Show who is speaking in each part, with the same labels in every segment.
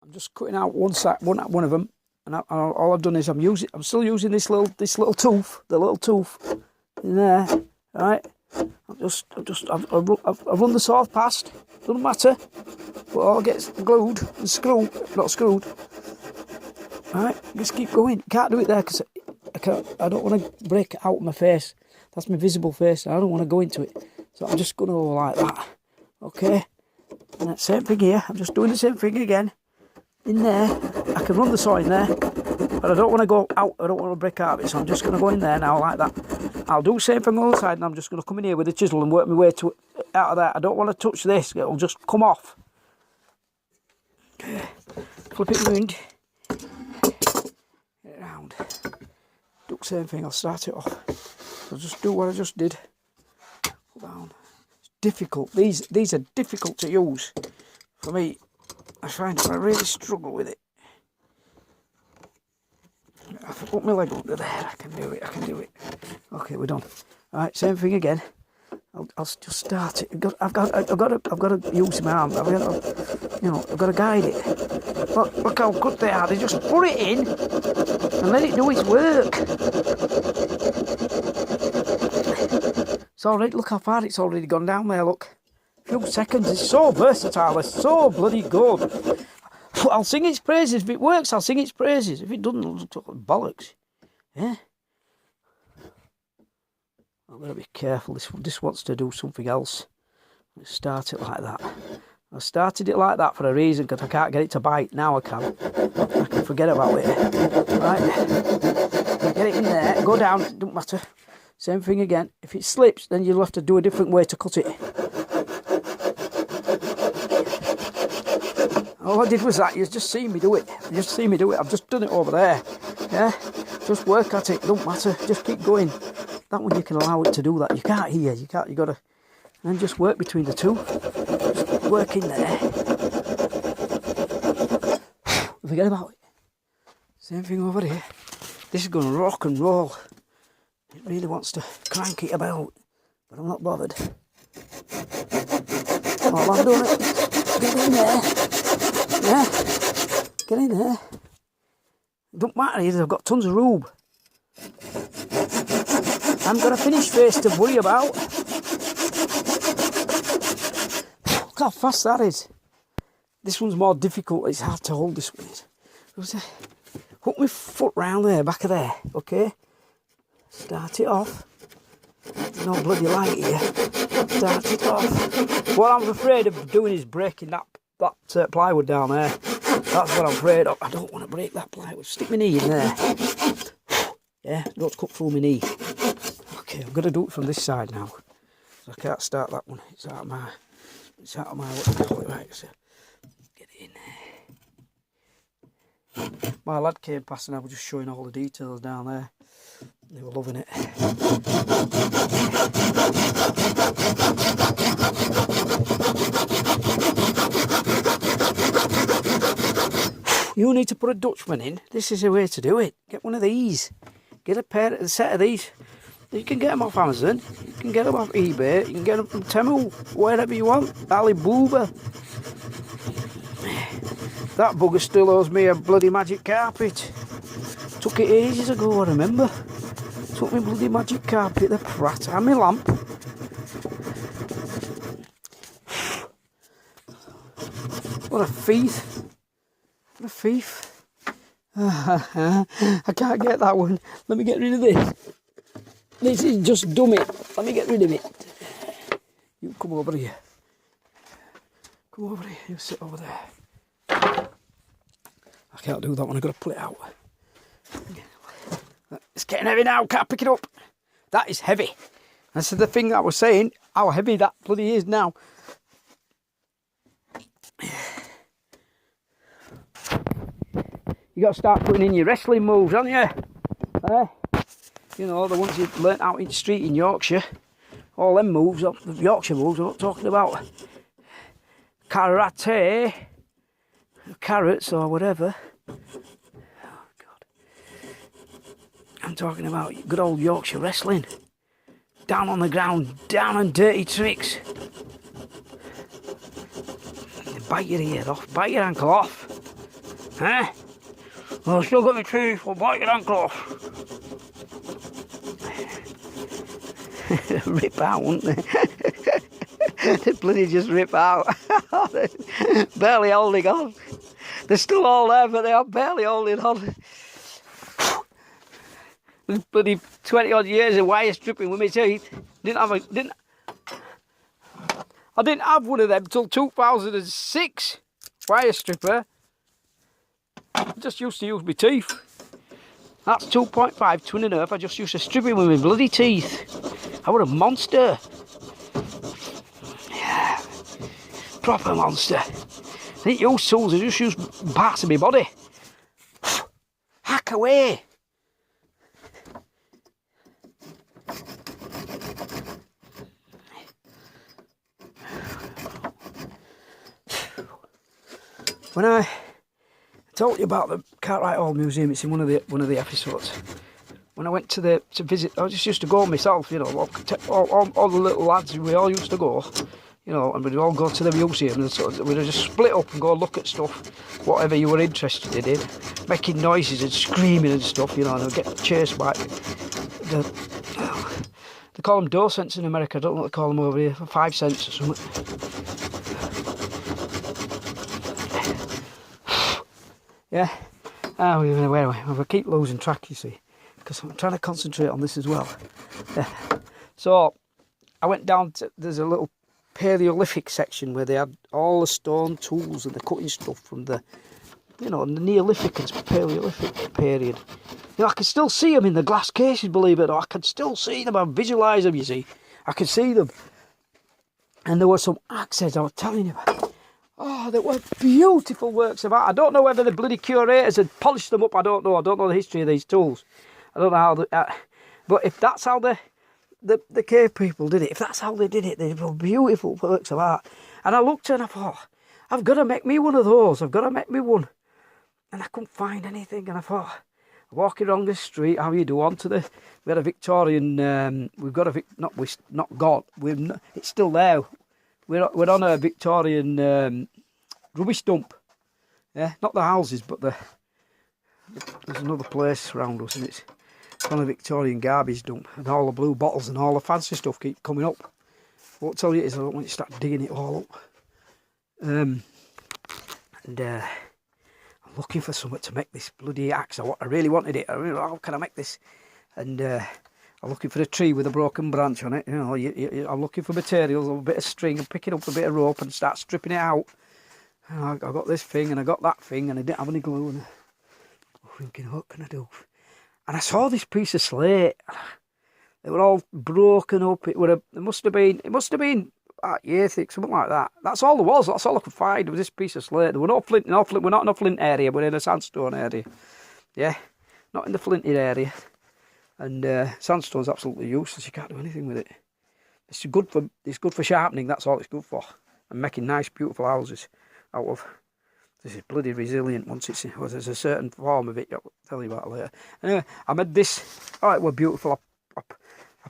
Speaker 1: I'm just cutting out one of them, and all I've done is I'm still using this little tooth, the little tooth in there. Right, I've run the saw past. Doesn't matter, but all gets glued and not screwed. Right, just keep going. Can't do it there because I don't want to break it out of my face. That's my visible face. I don't want to go into it, so I'm just going to go like that. Okay, and that same thing here. I'm just doing the same thing again. In there, I can run the saw in there, but I don't want to go out. I don't want to break out of it, so I'm just going to go in there now like that. I'll do the same thing on the other side, and I'm just going to come in here with a chisel and work my way out of there. I don't want to touch this. It'll just come off. Okay. Flip it round. Get it round. Do the same thing. I'll start it off. I'll just do what I just did. Pull down. It's difficult. These are difficult to use for me. I find I really struggle with it. If I put my leg under there, I can do it. Okay, we're done. Alright, same thing again. I'll just start it. I've got to use my arm. I've got to guide it. Look how good they are. They just put it in and let it do its work. It's already. Look how far it's already gone down there. Look, a few seconds. It's so versatile. It's so bloody good. I'll sing its praises. If it works, I'll sing its praises. If it doesn't, bollocks. Yeah. I've got to be careful. This wants to do something else. Let's start it like that. I started it like that for a reason, because I can't get it to bite. Now I can. I can forget about it. Right. Get it in there. Go down. It doesn't matter. Same thing again. If it slips, then you'll have to do a different way to cut it. All I did was that. You just see me do it. I've just done it over there. Yeah. Just work at it. Don't matter. Just keep going. That one you can allow it to do that. You can't here. You got to. And just work between the two. Just work in there. Forget about it. Same thing over here. This is going to rock and roll. It really wants to crank it about, but I'm not bothered. All I'm doing is get in there. Yeah, get in there. It don't matter either. I've got tons of room. I've got a finished face to worry about. Look how fast that is. This one's more difficult. It's hard to hold this one. Hook my foot round there, back of there, okay? Start it off. No bloody light here. Start it off. What I'm afraid of doing is breaking that plywood down there. That's what I'm afraid of. I don't want to break that plywood. Stick my knee in there. Yeah, don't cut through my knee. Okay, I'm going to do it from this side now. So I can't start that one. It's out of my what do you call it, right? So get it in there. My lad came past and I was just showing all the details down there. They were loving it. You need to put a Dutchman in. This is the way to do it. Get one of these. Get a set of these. You can get them off Amazon. You can get them off eBay. You can get them from Temu. Wherever you want. Alibaba. That bugger still owes me a bloody magic carpet. Took it ages ago, I remember. Took me bloody magic carpet, the prat, and my lamp. What a thief. What a thief. I can't get that one. Let me get rid of this. This is just dummy. Let me get rid of it. You come over here. Come over here. You sit over there. I can't do that one. I've got to pull it out. It's getting heavy now. Can't pick it up. That is heavy. That's the thing that I was saying. How heavy that bloody is now. You got to start putting in your wrestling moves, haven't you? You know, the ones you've learnt out in the street in Yorkshire. All them moves, the Yorkshire moves, I'm not talking about karate, carrots or whatever. Oh, God. I'm talking about good old Yorkshire wrestling. Down on the ground, down and dirty tricks. Bite your ear off, bite your ankle off. Huh? Well, I've still got my teeth. I'll bite your ankle off. Rip out, wouldn't they? They bloody just rip out. Barely holding on. They're still all there, but they are barely holding on. Bloody 20 odd years of wire stripping with my teeth. I didn't have one of them till 2006. Wire stripper. I just used to use my teeth. That's 2.5 2.5. I just used to strip it with my bloody teeth. I was a monster. Yeah. Proper monster. I didn't use tools, I just used parts of my body. Hack away. When I told you about the Cartwright Hall Museum, it's in one of the episodes. When I went to visit, I just used to go myself, you know, all the little lads, we all used to go, you know, and we'd all go to the museum, and so we'd just split up and go look at stuff, whatever you were interested in, making noises and screaming and stuff, you know, and I'd get chased by they call them dough cents in America. I don't know what they call them over here, for 5 cents or something. Yeah. Oh, where am I? I keep losing track, you see, because I'm trying to concentrate on this as well. Yeah. So I went down to, there's a little Paleolithic section where they had all the stone tools and the cutting stuff from the, you know, the Neolithic and Paleolithic period. You know, I can still see them in the glass cases, believe it or not. I can still see them. I visualise them, you see. I can see them. And there were some axes, I was telling you about. Oh, they were beautiful works of art. I don't know whether the bloody curators had polished them up. I don't know. I don't know the history of these tools. I don't know how. But if that's how the cave people did it, if that's how they did it, they were beautiful works of art. And I looked and I thought, I've got to make me one of those. I've got to make me one. And I couldn't find anything. And I thought, walking along the street, how you do, we had a Victorian. We've got it's still there. We're on a Victorian rubbish dump. Yeah, not the houses, but there's another place around us, and it's on a Victorian garbage dump, and all the blue bottles and all the fancy stuff keep coming up. What tell you is I don't want you to start digging it all up. I'm looking for something to make this bloody axe. I really wanted it. How can I make this? And I'm looking for a tree with a broken branch on it. You know, I'm looking for materials, a bit of string, and picking up a bit of rope and start stripping it out. And I got this thing and I got that thing, and I didn't have any glue. And I'm thinking, what can I do? And I saw this piece of slate. They were all broken up. It must have been year thick, something like that. That's all there was. That's all I could find. It was this piece of slate. There were no flint. We're not in a flint area. We're in a sandstone area. Yeah, not in the flinted area. And sandstone's absolutely useless. You can't do anything with it. It's good for sharpening. That's all it's good for, and making nice, beautiful houses out of. This is bloody resilient. There's a certain form of it. I'll tell you about later. Anyway, I made this. Oh, it was beautiful. I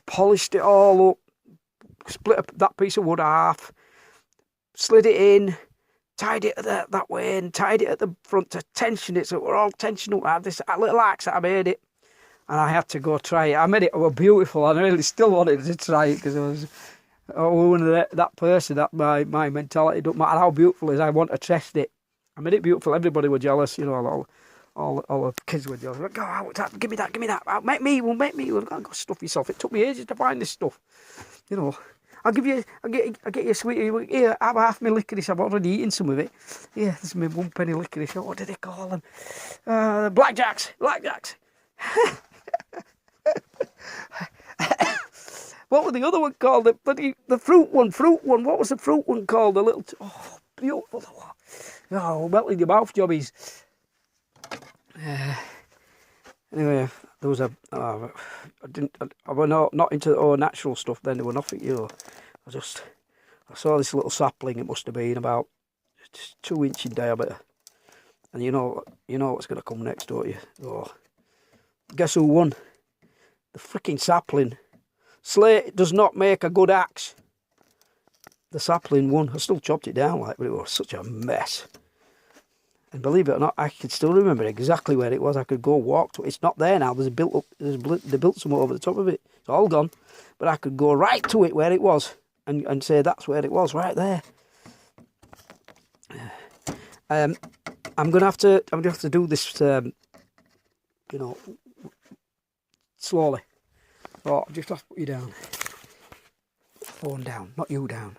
Speaker 1: polished it all up, split up that piece of wood half, slid it in, tied it that way, and tied it at the front to tension it. So we're all tensioned up. I had this little axe that I made it. And I had to go try it. I made it. It was beautiful. I really still wanted to try it because I was one of that person. That my mentality don't matter how beautiful it is. I want to test it. I made it beautiful. Everybody were jealous. You know, all the kids were jealous. Go out, give me that. Make me one. Go stuff yourself. It took me ages to find this stuff. You know, I'll get you a sweetie. Here, have half my licorice. I've already eaten some of it. Yeah, this is my 1 penny licorice. What do they call them? Blackjacks. What was the other one called? The fruit one. What was the fruit one called? The little. Oh, beautiful. Oh, melting your mouth, jobbies. Anyway, there was I was not into the natural stuff then. There were nothing, you know. I saw this little sapling. It must have been about 2 inch in diameter. And you know what's going to come next, don't you? Oh, guess who won? The freaking sapling. Slate does not make a good axe. The sapling won. I still chopped it down but it was such a mess. And believe it or not, I can still remember exactly where it was. I could go walk to it. It's not there now. They built some over the top of it. It's all gone. But I could go right to it where it was and say that's where it was, right there. I'm gonna have to do this, you know, slowly. So I'll just have to put you down. Phone down, not you down.